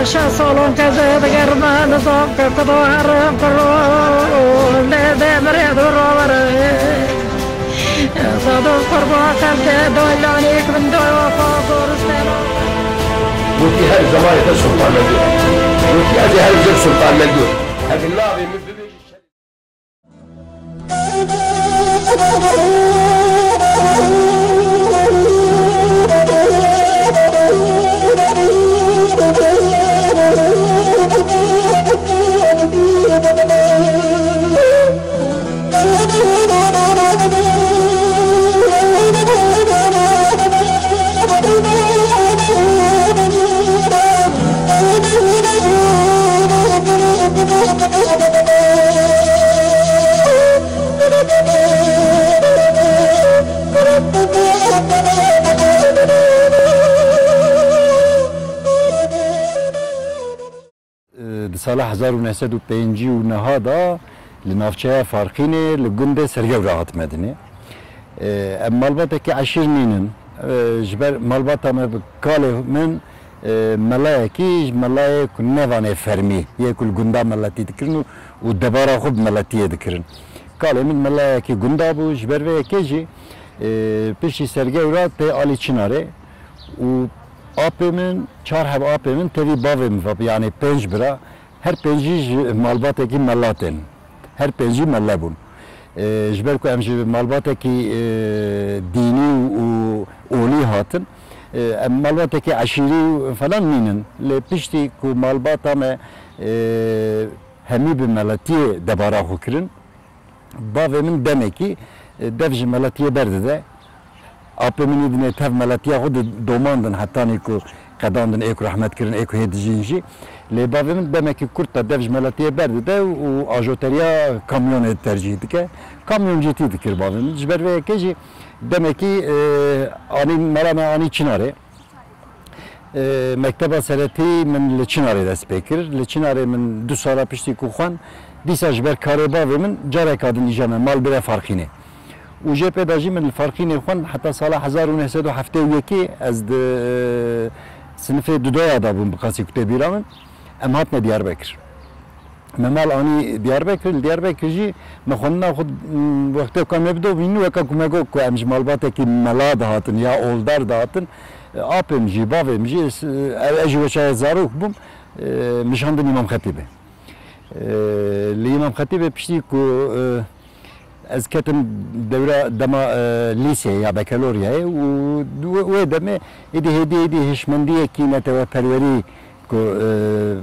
شا صالون كذا دقرما نصاب كقضوا حرم كرول ده مريض الروبر صادق قربا كذا دولانيك من دول وفاقور استلو وفي هاي زمان ده سلطان ملدود وفي هاي زب سلطان ملدود هذه اللعبة من بيجي سال 1905 و نهادا لنافچه فارقینه لگنده سرگو راحت مدنه مالباته که عشیر نینن جبر مالباته ما کاله من ملاکی ملای کنوانه فرمی یکل گنده ملاتی دکرن و دبارا خوب ملاتی دکرن کاله من ملاکی گنده بو جبر و یکیجی پیشی سرگو را ته آلی چناره و آپی من چهار هب آپی من تری باوی مفاب یعنی 5 برا her penci malbateki mallaten, her penci mallabun. Jberku emji malbateki dini u oli hatın, malbateki aşiri falan minin. Le pişti ku malbata me hemi bir malatiye debara hukrin. Bavemin demeki devji malatiye berdi de. Apemin idine tev malatiye hudu domandın hatta niku kadandın eku rahmet kirin eku hedijinci. Le bavemin demek ki Kurt'ta devj melatiye berdi de u ajoteriya kamyon tercih ettik. Kamyoncu dikir bavemin. Jber ve keji demek ki ani merame ani Çinare. Mekteba sereti min le Çinare dest bekir. Le Çinare min du sara pişti ku xan disa jber kare bavemin care kadın ijame mal bire farkine. U jep daji min farkine xan hatta sala 1972 az sınıfı Dudoya da bu kasi kutebiramın. Em hatne Diyarbakır. Memal ani Diyarbakır'cı mekhanna xud vakti kamebdo binu ve kakumego ku em malbateki melad hatın ya oldar da hatın apemci bavemci eci ve çay zaruk bum mişandın İmam Hatibe. İmam Hatibe pişti ku ez ketim devre dema lise ya bakalorya ve deme hedi hişmendiye ki nete ve perveri ko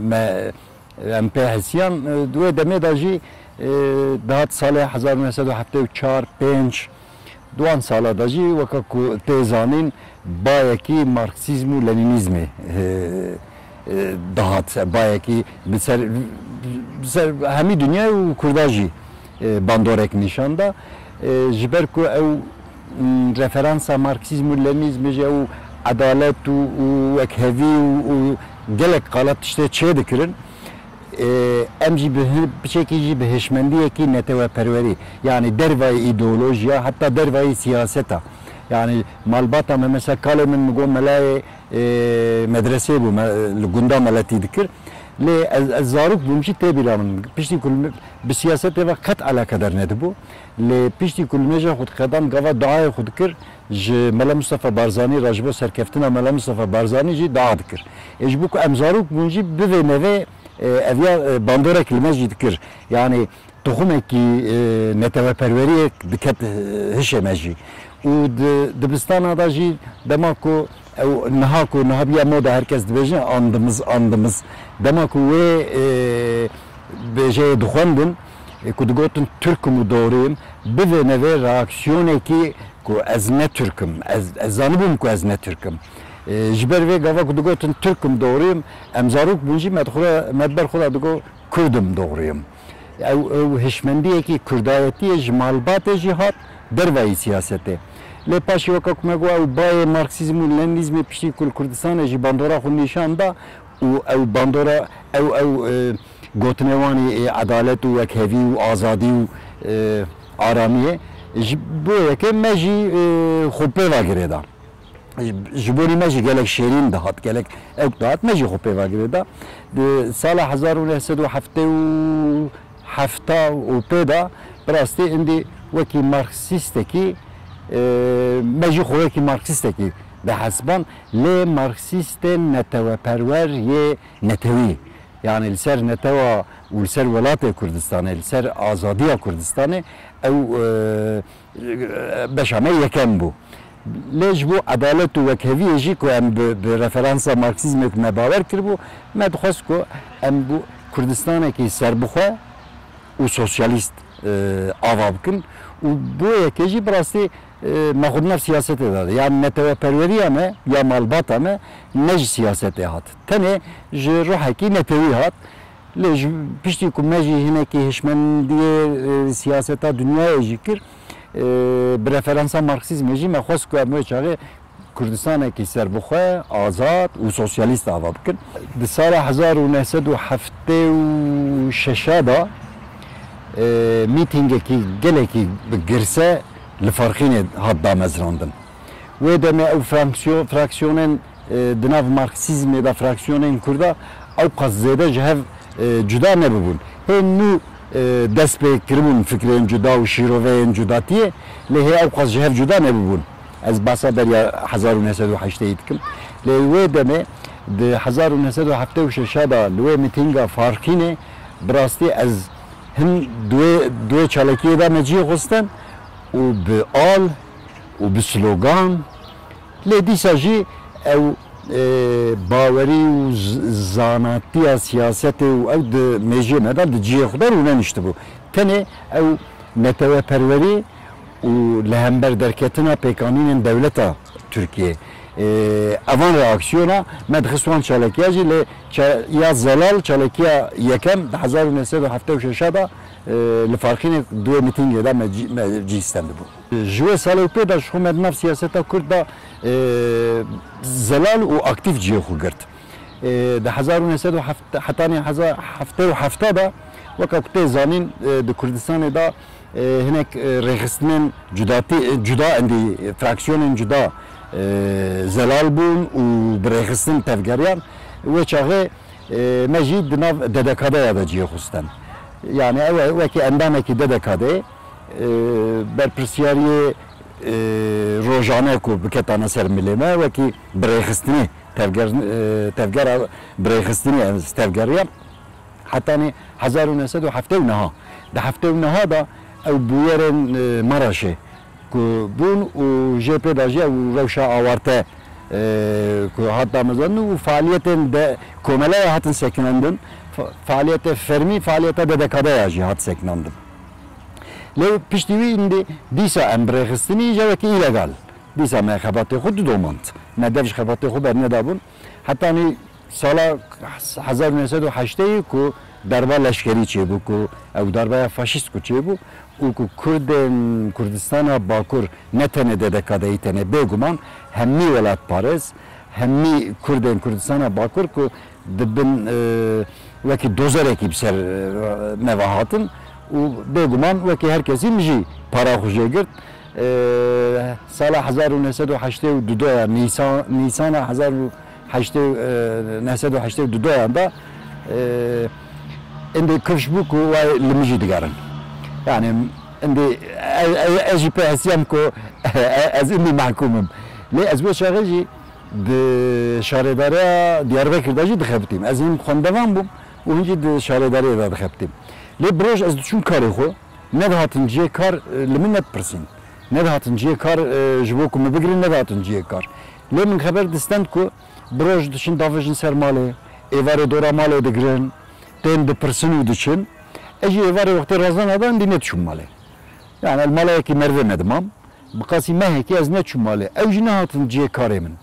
me MP Hesyan due deme daji dahat sale 1974-5 duan sala daji vaka ku tezanin bayaki Marksizmu Leninizmi dahat bayaki biser hemi dünya u kurdaji bandorek nişanda jiber ku ev referansa Marksizmu Leninizmi je u adalet u ekhevi u gelek qalat işte çe dikirin emji bir şekilde bir heşmendiye ki nete ve perveri yani dervayı ideolojiya hatta dervayı siyaseta yani malbata mesela kalemin mugo melay medrese bu gunda melati dikir le zaruk bumşi tebilamın pişti kul bir siyasete ve kat alakadar nedi bu le pişti kul meja xud qadam gava dua xud kir Mela Mustafa Barzani rajbo serkeftina Mela Mustafa Barzani ji dua dikir bu ku emzaruk bumşi bir neve evya bandora kelimeci dikir yani tohumeki neteve perveriye diket hişemeci u dibistana da ji demaku nahaku nahabiya moda herkes dibejin andımız demaku ve beje duhandın kudugotun Türk'ümü doğruyum bir neve reaksiyoneki ku ez ne Türk'üm ez zanibum ku ez ne Türk'üm jiber ve gava kudugotun Türk'üm doğruyum emzaruk bunji medber kula dugo Kürdüm doğruyum ev heşmendiye ki Kürdayetiye jmalbate cihat dervayı siyasete le paşi vaka kumego ev baye Marksizmu Leninizmi pişti kul Kürdistan'e ji bandora xun nişanda ev bandora ev gotnevani adalet u ekhevi u azadi u aramiye bu yeke meji xupe va gireda جبوری مجی گلک شیرین دهات گلک اوک دهات مجی خو پیوا گرده سال 1977 دا براستی اندی وکی مارکسیسته کی مجی خو وکی مارکسیسته کی به حسبان لی مارکسیست نتوه پرور یه نتوی yani لسر نتوه ولسر ولات کردستان لسر آزادی کردستان او بشامه یکم بو لیج بو عدالت و وکهوی جی که ام به رفرانس مارکسیزم که باور کربو ما دخواست که ام بو کردستان که سر بخواه و سوسیالیست آوا بکن و بو یکی براستی مخود نف سیاست داده yani نتوه پروری همه یا مالبات همه نج سیاست هات تنه روحه کی نتوی هات لیج پشتی که مجی هنه که هشمندی سیاست دنیای جی کر برفرانس مارکسیزم جی ما خواست که امروز چاقه کردستان که سر بخواه آزاد و سوسیالیست آوا بکن در سال 1976 دا میتینگ که گله که گرسه لفرخین هات دامزراندن و دمه او فراکسیونن دناف مارکسیزم دا فراکسیونن کرده او قصده جهف جدا نبود هنو دست به کربون فکرین جدا و شیروین جداتیه لیه او قصد جهف جدا نبود از باسا دریا 1908 کم لیه دمه ده 1976 دا لوی میتینگا فارکینه براستی از هم دوی چالکیه دا مجی خستن و به آل و به سلوگان لی دیسا جی او باوری و زاناتی سیاست و او ده میجی مدال ده جیه خدا رو ننشته بو تنه او نتوه پروری و لهمبر درکتنا پیکانین دولتا ترکیه اوان reaksiyona medxiswan çalakya jî li ya zelal çalakya yekem 1976 da li farxînê duê mîtingê de me cî stendibo. Ji wê salê pê de ji xwe me di nav siyaseta Kurd da zelal û aktif ciyê xwe girt. Di 1977 da weka ku tê zanîn di Kurdistanê da hinek rêxistinên cuda endî fraksiyonên cuda zelal bûn û birêxistin tevgeriyan wê çaxê me jî di nav dedekadeya de ciyê xistin. Yani ew wekî endamekî dedekadê berpirsyariyê rojane ku biketane ser milê me wekî birêxistinê tevgera birêxistinê tevgeriyan hetanî 1979 di 79 da ew bûyerên Maraşê بون و جپه داجی و روشا آورته که حتی مزن و فعالیت کاملا هاتن سکنندن فعالیت فرمی فعالیت دکاده یاجی هات سکنندن لی پشتیوی اندی دیسا امبرخستنی جوه که ایلگال دیسا ما خباتی خود دوماند ما دفش خباتی خود برنه دابون حتی نی سال 1908 که دربا لشکری چه بو که او دربا فاشیست که چه بو و که کردستان باکور نتنه دکاده ایتنه بگمان همی ولایت پارس همی کردستان باکور که دبن وکی دوزره کی بسر نواهاتن و بگمان وکی هر کسی میجی پارا خوشی گرد سال 1982 نیسان 1982 دا اندی کفش بو که وای لمیجی دگرن yani ازی پهسیم که از اینی محکومم لی از بو شغلی د شهرداری دیاربکر داشتی دخبتیم از این خواندوام بوم و اینجی د شهرداری دا دخبتیم لی بروش از چون کاری خو ندهاتن جیه کار لمنت پرسین ندهاتن جیه کار جبو که مبگرین ندهاتن جیه کار لی من خبر دستند که بروش دشن دافجن سر ماله ایوار دورا ماله دگرن تین دپرسنو دچن اجي var وقت رازان adam dinle çummalı. Yani elmalı ki merve medmam. Baqasi meh ki az ne çummalı. Evci ne hatın ciye karemin.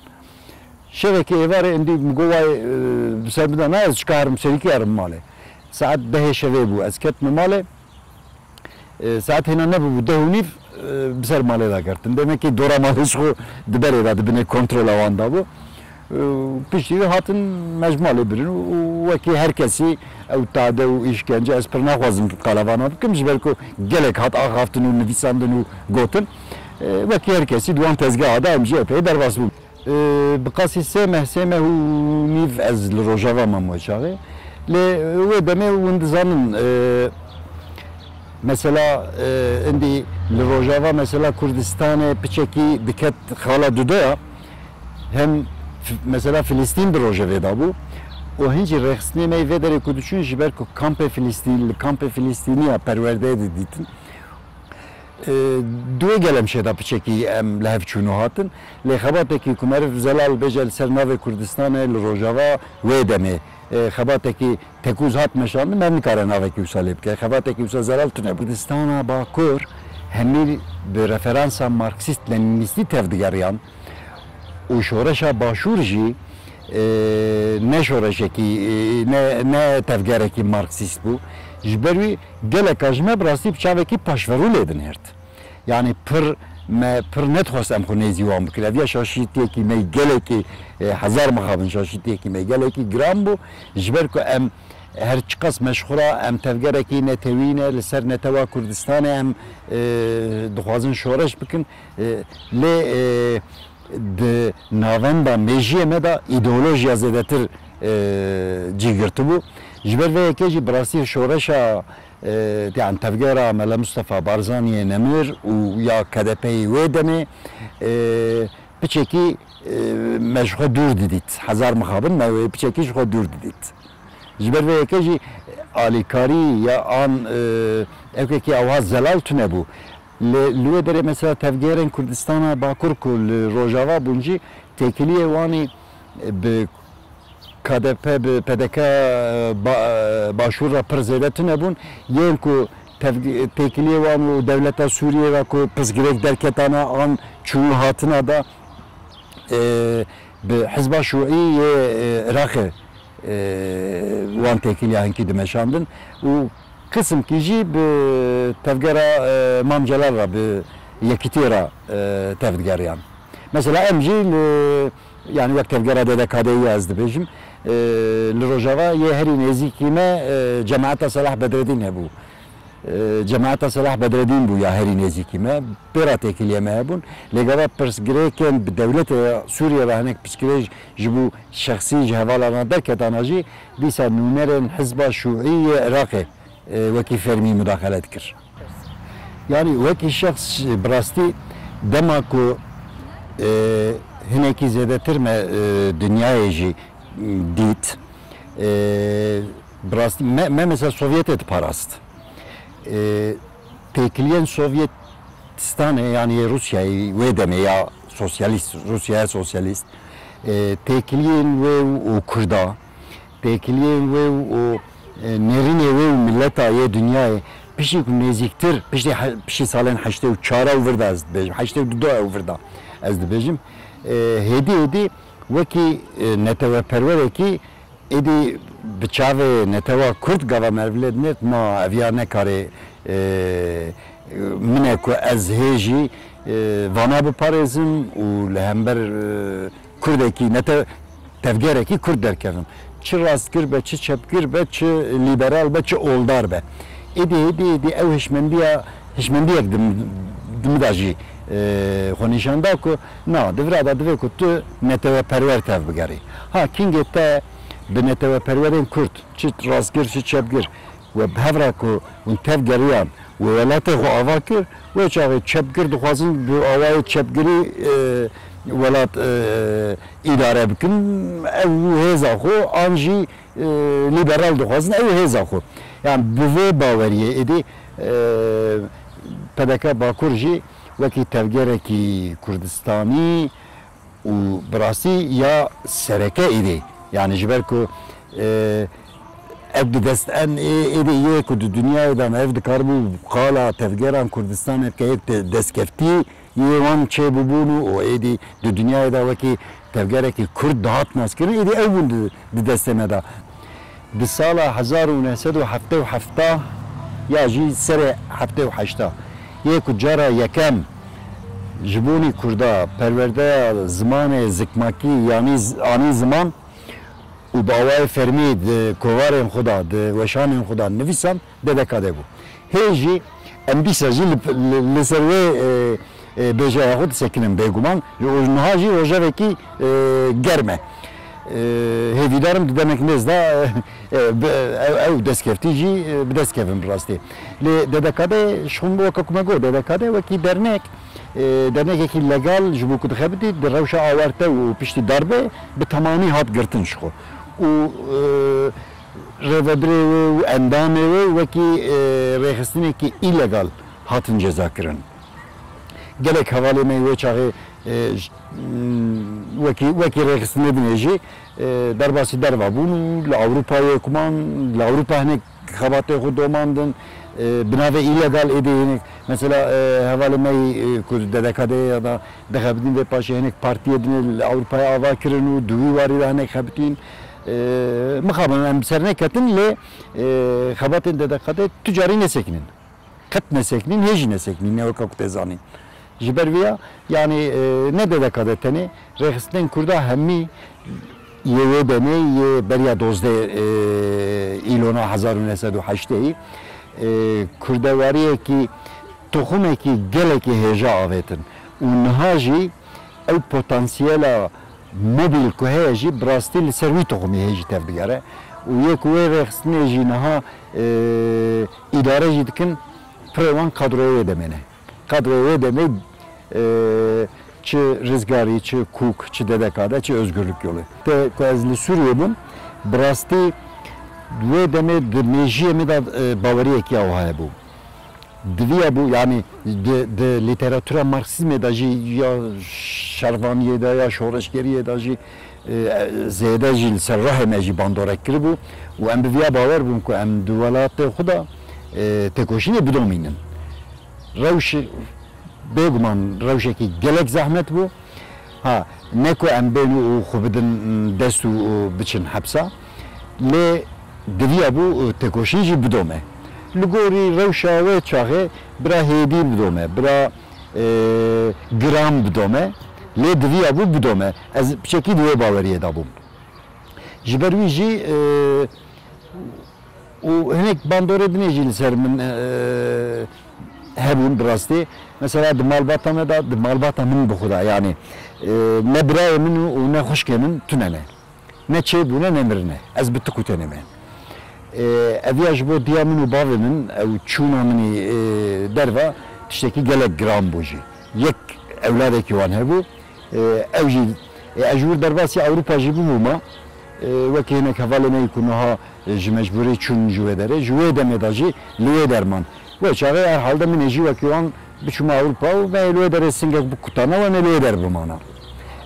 Şeveke var indi mugova sebda ne az çıkarım seriki yarım malı. Saat 10 şeve bu asket malı. Saat hena ne bu dehunif بسر malı da kartın. Demek ki dora malı şu dibere da dibine kontrol avanda bu. Piştiği hatın mecmalı birin ve ki herkesi ev tade u işkence ez per naxwazim qalavana bikim ji ber ku gelek hat axaftin û nivîsandin û gotin ve ki herkesi duan tezgaha da em jî epey derbas bûn. بقاسي سامه ونيف از الروجافا ماموشاغي لي ودمي وندزانن مثلا عندي الروجافا مثلا كردستان بتشكي دكت خاله دودا هم مثلا فلسطين بروجافا دابو وهنجي رخصني ما يفدر كودشون جبركو كامب فلسطين الكامب فلسطينيه پرورده ديتن دوی گلم شده بچکی ام لحف چونو هاتن لی خباته کی کمرف زلال بجل سرناو کردستان لروجاوا ویدمه خباته کی تکوز هات مشان من نکاره ناوه کی وسالب که خباته کی وسال زلال تونه کردستان باکور همی به رفرانس مارکسیست لنینیستی تفدگریان و شورشا باشور جی نه شورشه کی نه تفگره کی مارکسیست بو جبروی گله کاجمه براستی بچاوه کی پاشورو لیدن هرت یعنی پر نتخواست ام خونیزی وام بکرد یا شاشیتی کی می گله کی هزار مخابن شاشیتی کی می گله کی گرام بو جبر کو ام هر چقاس مشخورا ام تفگره کی نتوینه لسر نتوا کردستان ام دخوازن شورش بکن لی د ناوندا میجیه مدا ایدئولوژیا زدتر جیگرتو بو جبر ve keci براستی شورشا yani tevgera Mela Mustafa Barzani Nemir u ya KDP'yi vedemi piçeki meşhur dur didit hazar mukhabın me piçeki şu dur didit jber ve keci alikari ya an evkeki avaz zelal tune bu lüve dere mesela tevgeren Kürdistan'a bakur kul Rojava bunci tekiliye vani be KDP PDK başvura prezedeti nebun yen ku tekiliye van devleta Suriye ve ku pizgirek derketana an çuğu hatına da be Hizba Şu'i Irak'ı van tekiliye hanki demeşandın u kısım kiji be tevgera mamcalarla be yekitira tevgeriyan mesela emcil yani vakt tevgera DDK'yi yazdı bejim لروجاوا یه هری نزدیکیمه جماعت صلاح بدردین هبو جماعت صلاح بدردین بو یا هری نزدیکیمه برات اکلیمه هبون لگاوا پرسگریکن بدولت سوریه و هنک پرسگریج جبو شخصی جهوالانا درکتاناجی دیسا نونرن حزب شیوعی عراق وکی فرمی مداخلت کر yani وکی شخص براستی دماکو هنکی زدترمه dünyaya jî dit براستی me mesela Sovyet parast tekliyen Sovyetistan'ı yani Rusya'yı ve deme ya sosyalist Rusya sosyalist tekliyen ve o Kürda tekliyen ve o nerine ve milleta ya dünyaya pişik neziktir pişi salen haşte çara uvrda az bejim haşte duda uvrda az da bejim hedi وکی نتوه پرور کی ایدی بچاوه نتوه کرد گاوا مرولد نت ما اویار نکاره منه که از هیجی وانا بپارزم و لهمبر کرده کی نتوه تفگره کی کرد درکرم چه راستگر به چه چپگر به چه لیبرال به چه اولدار به ایدی او هشمندیه دمداجی خونیشانده که نه دوره دوی که تو نتوه پرور تف بگری ها کینگه تا به نتوه پرورین کرد چه راستگر چه چپگر و به هفره که اون تف گریان و ولایت خو آوا کر و چاوه چپگر دخوازن به آوای چپگری ولایت اداره بکن او هزا خو آنجی لیبرال دخوازن او هزا خو yani bu باوریه ایدی PDK باکور جی وکی تفگرکی کردستانی و براسی یا سرکه ایدی yani جبر کو evde desten ede ye ku dünyaya da evde karbu qala tevgeran Kurdistan hep kayıp deskefti ye wan çebubunu o edi dünyaya da vaki tevgereki Kurd dağıtmaz ki edi evun de destemeda bi sala 1977 ya ji sere 78 ye ku cara yakem jibuni Kurda perverde zamanı zikmaki yani ani zaman و باوای فرمید کوارم خدا وشانم خدا نویسم دکاده بود هیچی ام بیسازی لسروی bêje xwe disekinin bêguman niha jî rojevekî germ e hêvîdarim di demek nêz da ew destkeftî jî bi destkevin bi rastî lê dedekadê ji xwe weka ku me got dedekadê wekî dernek dernekekî legal ji bo ku dixebitî di rewşa awarte û piştî darbe bi temanî hat girtin ji xwe û rêveberê wê û endamê wê wekî rêxistinekî îlegal hatin cezakirin gelek hevalê me wê çaxê wekî rêxistinê binêjî derbasî derva bûn li Ewropayê kuman li Ewropa hinek xebatê xwe domandin bi navê îlegal êdî hinek mesela hevalê me ku dedekadê ya da dixebitin vê paşê hinek partiyê dinê li Ewropayê ava kirin û di wî warî de hinek xebitîn mixabin em ser neketin lê xebatên dedekadê tu carî nesekinin qet nesekinin hê jî nesekinin ne weka ku tê zanîn ji ber vêya yanî ne dedekadê tenê rêxistinên Kurda hemî yê wê demê yê beriya 12 îlona 1908 kurdewariyekî toxumekî gelekî hêja avêtin û niha jî ew potansiyela mobil ku heye jî bi rastî li ser wî toxumê hê jî tev digere û yê ku wê rêxistinê jî niha îdare jî dikin pirê wan kadroya wê demê ne kadroya wê demê çi rizgarî çi kûk çi dedekade çi özgürlük yolu te ku ez li Sûriyê bûm bi rastî wê demê di mêjiyê me de baweriyekî ew hebû diviye bû yanî di lîteratûra Marksîzmê de jî ya şervaniyê de ya şoreşgeriyê de jî zêde jî li ser rahê me jî bandorek kiribû û em bi vêya bawer bûn ku em di welatê xwe de têkoşînê bidomînin rewş bêguman rewşekî gelek zehmet bû ha ne ku em bên û xwe bidin dest û biçin hepsa lê diviye bû têkoşîn jî bidome li gorî rewşa wê çaxê bira hêdî bidome bira giram bidome lê diviye bû bidome ez piçekî di wê baweriyê de bûm ji ber wî jî û hinek bandorê dinê jî li ser min hebûn bi rastî mesela di malbata me de di malbata min bixwe de yanî ne birayê min û ne xuşkê min tune ne ne çêbûne ne mirine ez bi tik û tenê me ev ya ji bo diya min û bavê min ew çûna minî derva tiştekî gelek giran bû jî yek ewladekî wan hebû ew jî ez ji wir derbasî Ewropa jî bibûma wekî hinek hevalê me ku niha ji mecburî çûn ji wê derê ji wê demê de jî li wê derman wê çaxê herhalde min ê jî wekî wan biçûma Ewropa û me li wê derê singek bikutana we me li wê der bimana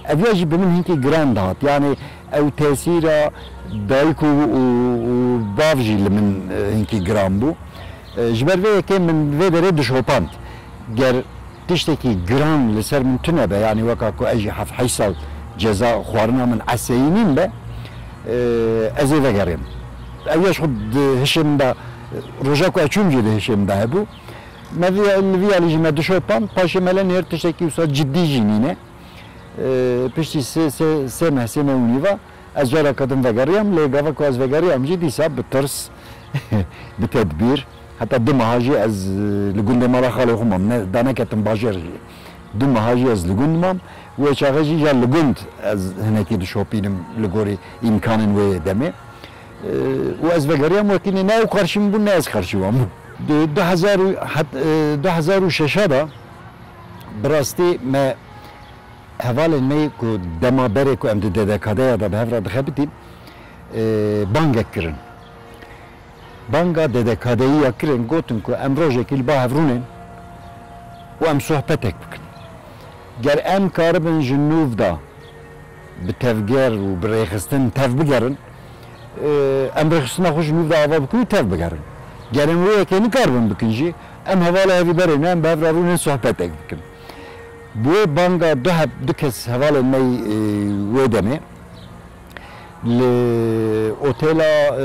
ev ya jî bi min hinkî giran dihat yanî ew tesîra dayîk û bav jî li min hinkî giran bû ji ber vê yekê min vê derê dişopand ger tiştekî giran li ser min tune be yanî weka ku ez jî 7-8 sal ceza xwarina min eseyînîn be ez ê vegerêm ew ya ji xwe di hişê min de roja ku eçûm jî di hişê min de hebû me li vîya jî me dişopand paşê me lenê her tiştekî wisa ciddî jî nîne piştî sê mehsê me û nîva ez careka din vegeriyam lê gava ku ez vegeriyam jî dîsa bi tirs bi tedbîr heta du meha jî ez li gundê mala xalê xwe mam da neketim bajêr jî du meha jî ez li gund mam wê çaxê jî ja li gund ez hinekî dişopînim li gorî îmkanên wê demê û ez vegeriyam wekî ne ew qarşî min bûn ne ez qarşî wan bûm 2006 da bi rastî me hevalên me ku dema berê ku em di dedekadeya da bi hev re dixebitin bangek kirin banga dedekadeyî ya kirin gotin ku em rojekî li ba hevrûnên û em sohbetek bikin ger em karibin ji nûv da bi tevger û bi rêxistin tev bigerin em rêxistina xwe ji nûv da ava bikin û tev bigerin ger em wê yekê nikarbin bikin jî em hevala hevî berê ne em bi hev re rûnên sohbetek bikin bu banga du kes hevalên me wê demê li otela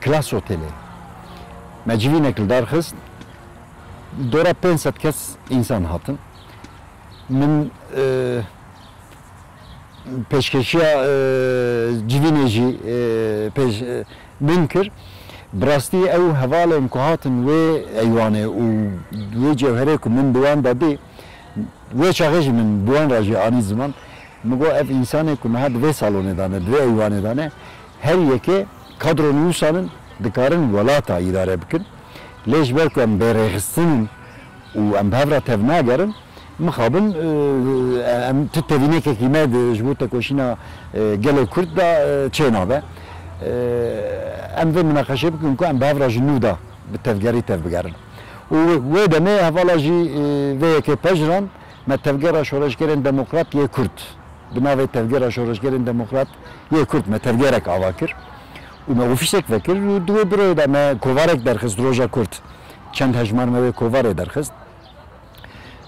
Klas Otelê me civînek li darxist dora 500 kes însan hatin min pêşkeşiya civînê jî min kir bi rastî ew hevalên ku hatin wê eywanê û wê cewherê ku min bi wan da dî ve çağıcı min buan racı ani zaman mugo ev insanı ku had ve salonu dane ve eyvanı dane her yeke kadro nüsanın dikarın velata idare bikin lejber ku em beregistin u em bavra tevnagerin مخابن ام تتوینه که کیمه جبوت کوشینا گل کرد دا چینابه ام و مناقشه بکن که ام بافرا جنودا به تفگری تف بگرن و دمه حوالا جی و که پجران ما تفگرا شورشگرین دموکرات یه کرد بناوی تفگرا شورشگرین دموکرات یه کرد ما تفگرک آواکر و ما وفیشک وکر و دو برای دا ما کوارک درخست روژا کرد چند هجمان ما کواره درخست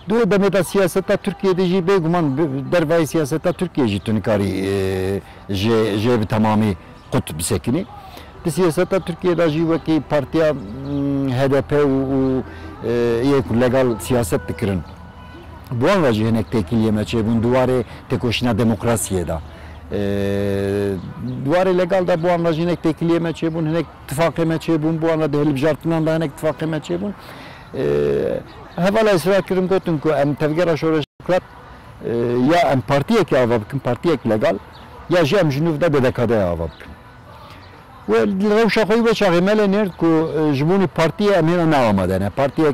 دو دمتا siyaseta Türkiye'de ji beguman dervayı siyaseta Türkiye ji tunikari je tamamı kut bisekini. De siyaseta Türkiye'de ji vaki partiya HDP u legal siyaset dikirin. Bu an vacih henek tekiliyeme çebun duvarı tekoşina demokrasiye da. Duvarı legal da bu an vacih henek tekiliyeme çebun henek tifakeme çebun bu an da helip jartından da henek tifakeme çebun. Hevala ısrar kirim gotun ku em tevgera şoreşkrat ya em partiye ki avabkin partiye ki legal ya ji em jinuvda bedekade avabkin. Ve revşa koyu ve çağımele ner ku jibuni partiye em hena navamadene partiye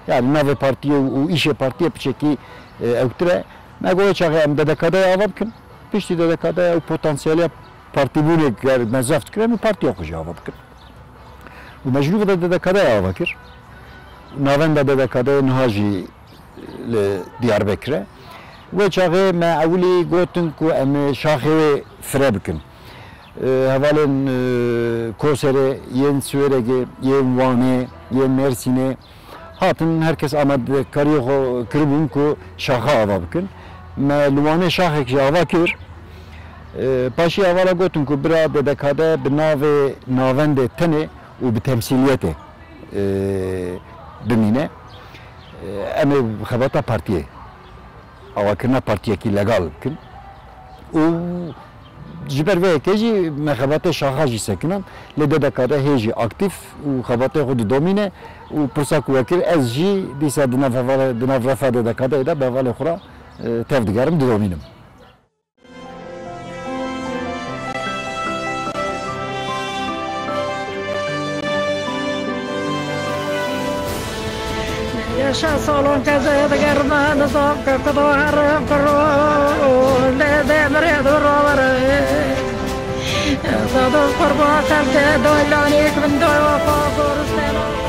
yani nave partiye u işe partiye piçeki evtire me goya çağı em bedekade avabkin pişti dedekade u potansiyeli parti bune yani mezaft kiremi partiye okucu avabkin. Bu mecnuvda dedekade avakir. Navenda dedekade nhaji Diyarbakır'a ve çağı me avli gotun ku em şahı fire bikin. Havalın Kosere, yen Süverege, yen Van'e, yen Mersin'e hatın herkes amade kariyo kırbun ku şahı ava bikin. Me Luane şahı ki ava kir. Paşi avala gotun ku bira dedekade binave navende tene u bi temsiliyete bimine eme xebata partiye avakirna partiye ki legal kin u jiber ve keji me xebata şaha ji sekinan le dedekade heji aktif u xebata xud domine u pursak vekir ez ji disa dinav rafa dedekade da bevale xura tevdigarım dominim. Yaşa salon kazada german sokka kadoharım karo le demre durovare Sado korba kalte doylanik min doyo fa gorstelo